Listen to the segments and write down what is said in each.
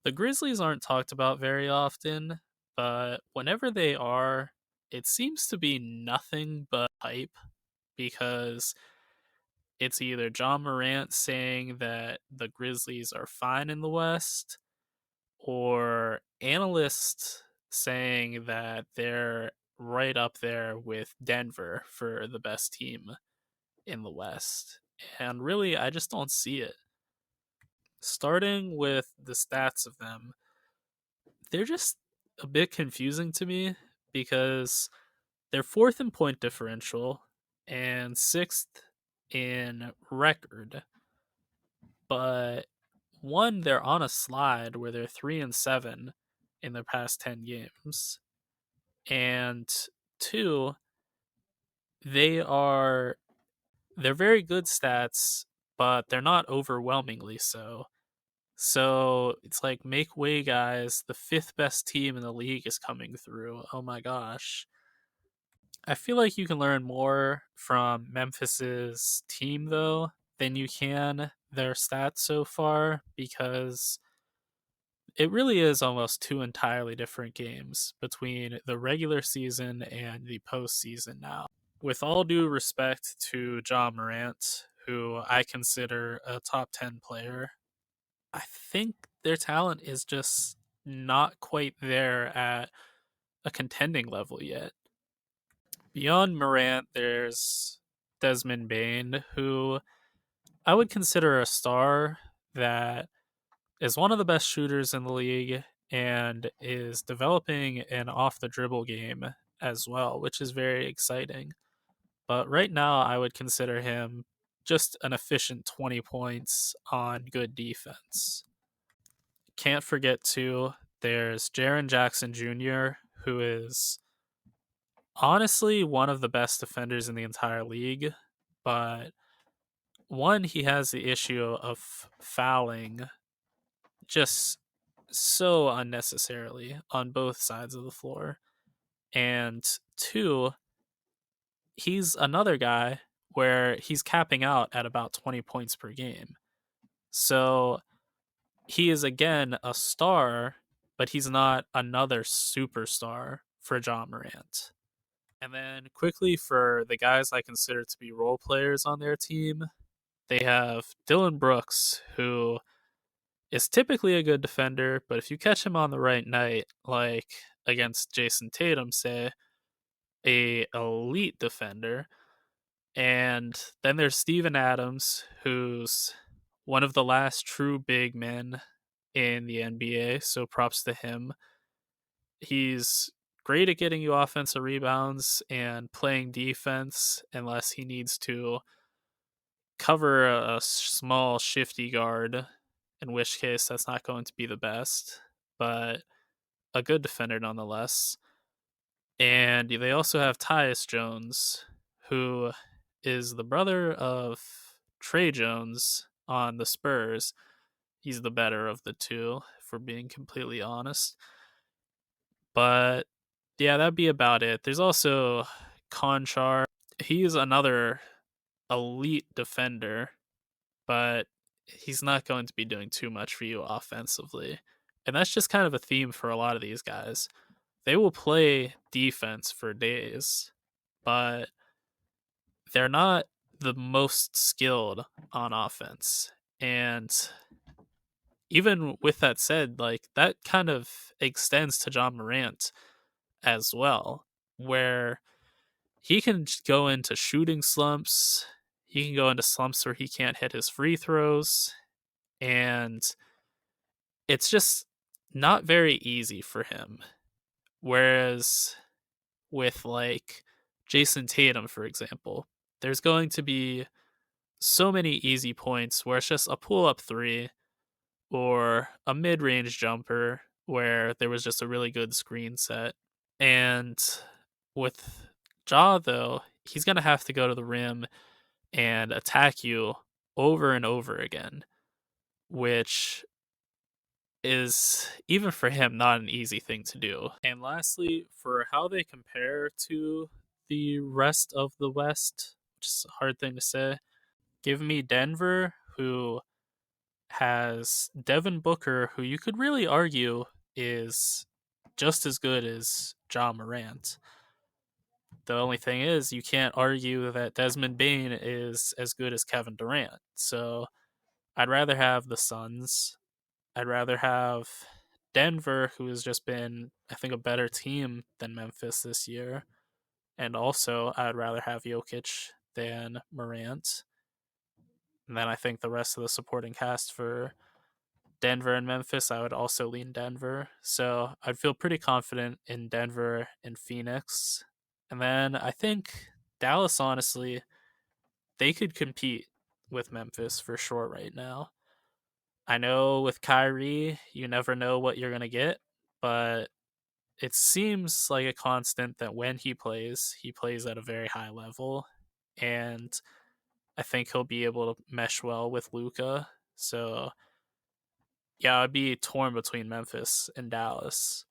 The Grizzlies aren't talked about very often, but whenever they are, it seems to be nothing but hype because it's either John Morant saying that the Grizzlies are fine in the West or analysts saying that they're right up there with Denver for the best team in the West. And really, I just don't see it. Starting with the stats of them, they're just a bit confusing to me because they're fourth in point differential and sixth in record. But one, they're on a slide where they're 3-7 in their past 10 games. And two, they are they're very good stats, but they're not overwhelmingly so. So it's like, make way, guys. The fifth best team in the league is coming through. Oh my gosh. I feel like you can learn more from Memphis's team, though, than you can their stats so far, because it really is almost two entirely different games between the regular season and the postseason now. With all due respect to John Morant, who I consider a top 10 player, I think their talent is just not quite there at a contending level yet. Beyond Morant, there's Desmond Bane, who I would consider a star that is one of the best shooters in the league and is developing an off the dribble game as well, which is very exciting. But right now, I would consider him just an efficient 20 points on good defense. Can't forget, too, there's Jarren Jackson Jr., who is honestly one of the best defenders in the entire league. But one, he has the issue of fouling just so unnecessarily on both sides of the floor. And two, he's another guy where he's capping out at about 20 points per game. So he is again a star, but he's not another superstar for John Morant. And then quickly for the guys I consider to be role players on their team, they have Dylan Brooks, who is typically a good defender, but if you catch him on the right night, like against Jason Tatum, say, a elite defender. And then there's Steven Adams, who's one of the last true big men in the NBA, so props to him. He's great at getting you offensive rebounds and playing defense unless he needs to cover a small shifty guard, in which case that's not going to be the best, but a good defender nonetheless. And they also have Tyus Jones, who is the brother of Trey Jones on the Spurs. He's the better of the two, if we're being completely honest. But yeah, that'd be about it. There's also Conchar. He's another elite defender, but he's not going to be doing too much for you offensively. And that's just kind of a theme for a lot of these guys. They will play defense for days, but they're not the most skilled on offense. And even with that said, like, that kind of extends to John Morant as well, where he can go into shooting slumps. He can go into slumps where he can't hit his free throws. And it's just not very easy for him. Whereas with, like, Jason Tatum, for example, there's going to be so many easy points where it's just a pull up three or a mid range jumper where there was just a really good screen set. And with Ja, though, he's going to have to go to the rim and attack you over and over again, which is, even for him, not an easy thing to do. And lastly, for how they compare to the rest of the West, which is a hard thing to say, give me Denver, who has Devin Booker, who you could really argue is just as good as Ja Morant. The only thing is, you can't argue that Desmond Bane is as good as Kevin Durant. So I'd rather have the Suns. I'd rather have Denver, who has just been, I think, a better team than Memphis this year. And also, I'd rather have Jokic than Morant. And then I think the rest of the supporting cast for Denver and Memphis, I would also lean Denver. So I'd feel pretty confident in Denver and Phoenix. And then I think Dallas, honestly, they could compete with Memphis for sure right now. I know with Kyrie, you never know what you're going to get, but it seems like a constant that when he plays at a very high level. And I think he'll be able to mesh well with Luka. So yeah, I'd be torn between Memphis and Dallas.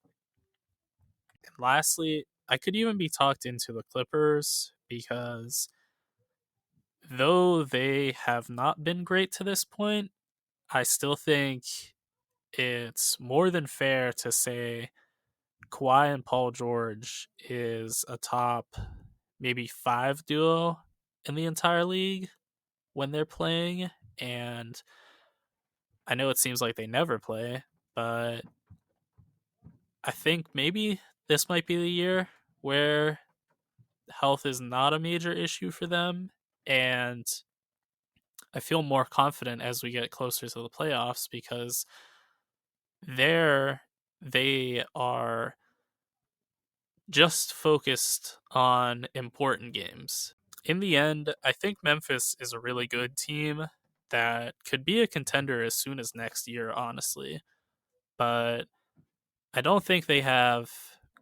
And lastly, I could even be talked into the Clippers because though they have not been great to this point, I still think it's more than fair to say Kawhi and Paul George is a top maybe 5 duo in the entire league when they're playing. And I know it seems like they never play, but I think maybe this might be the year where health is not a major issue for them. And I feel more confident as we get closer to the playoffs because there they are just focused on important games. In the end, I think Memphis is a really good team that could be a contender as soon as next year, honestly. But I don't think they have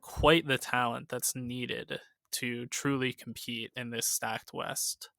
quite the talent that's needed to truly compete in this stacked West.